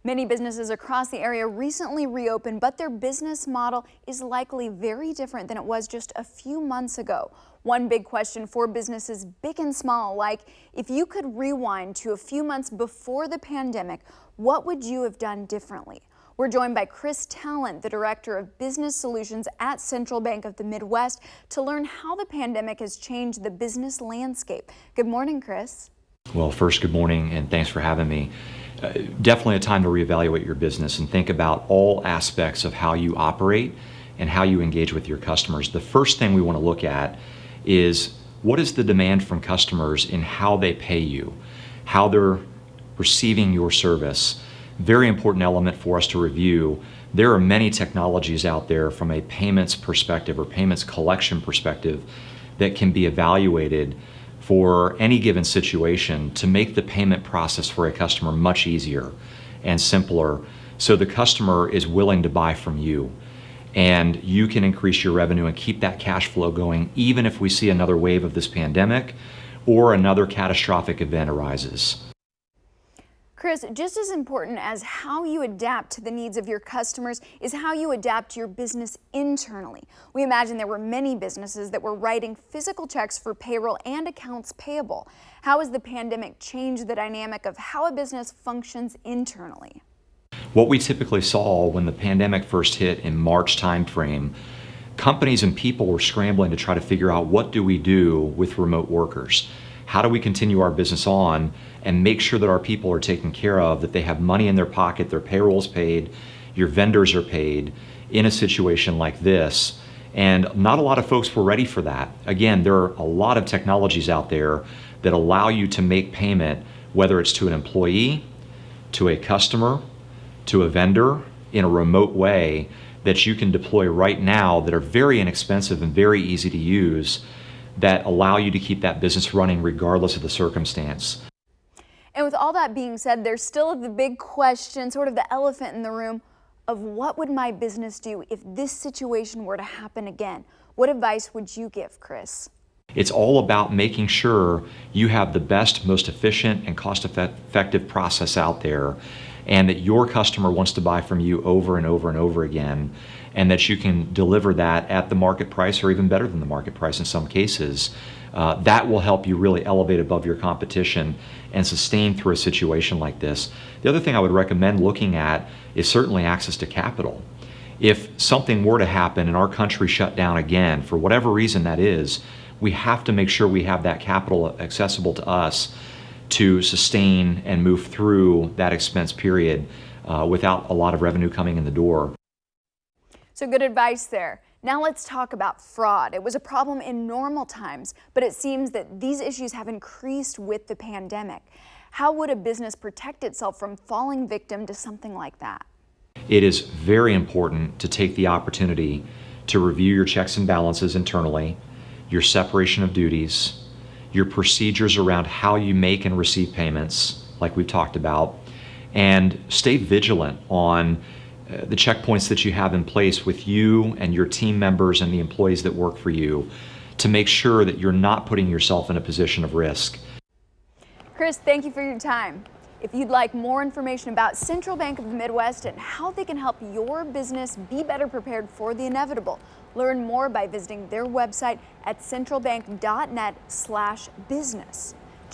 Many businesses across the area recently reopened, but their business model is likely very different than it was just a few months ago. One big question for businesses big and small, like if you could rewind to a few months before the pandemic, what would you have done differently? We're joined by Tallent, the Director of Business Solutions at Central Bank of the Midwest, to learn how the pandemic has changed the business landscape. Good morning, Chris. Well, first, good morning, and thanks for having me. Definitely a time to reevaluate your business and think about all aspects of how you operate and how you engage with your customers. The first thing we want to look at is what is the demand from customers in how they pay you, how they're receiving your service. Very important element for us to review. There are many technologies out there from a payments perspective or payments collection perspective that can be evaluated for any given situation to make the payment process for a customer much easier and simpler, so the customer is willing to buy from you and you can increase your revenue and keep that cash flow going even if we see another wave of this pandemic or another catastrophic event arises. Chris, just as important as how you adapt to the needs of your customers is how you adapt your business internally. We imagine there were many businesses that were writing physical checks for payroll and accounts payable. How has the pandemic changed the dynamic of how a business functions internally? What we typically saw when the pandemic first hit in March timeframe, companies and people were scrambling to try to figure out, what do we do with remote workers? How do we continue our business on and make sure that our people are taken care of, that they have money in their pocket, their payroll's paid, your vendors are paid in a situation like this? And not a lot of folks were ready for that. Again, there are a lot of technologies out there that allow you to make payment, whether it's to an employee, to a customer, to a vendor, in a remote way that you can deploy right now that are very inexpensive and very easy to use, that allow you to keep that business running regardless of the circumstance. And with all that being said, there's still the big question, sort of the elephant in the room, of what would my business do if this situation were to happen again? What advice would you give, Chris? It's all about making sure you have the best, most efficient and cost-effective process out there, and that your customer wants to buy from you over and over and over again, and that you can deliver that at the market price or even better than the market price in some cases. That will help you really elevate above your competition and sustain through a situation like this. The other thing I would recommend looking at is certainly access to capital. If something were to happen and our country shut down again, for whatever reason that is, we have to make sure we have that capital accessible to us to sustain and move through that expense period without a lot of revenue coming in the door. So good advice there. Now let's talk about fraud. It was a problem in normal times, but it seems that these issues have increased with the pandemic. How would a business protect itself from falling victim to something like that? It is very important to take the opportunity to review your checks and balances internally, your separation of duties, your procedures around how you make and receive payments, like we've talked about, and stay vigilant on the checkpoints that you have in place with you and your team members and the employees that work for you to make sure that you're not putting yourself in a position of risk. Chris, thank you for your time. If you'd like more information about Central Bank of the Midwest and how they can help your business be better prepared for the inevitable, learn more by visiting their website at centralbank.net/business.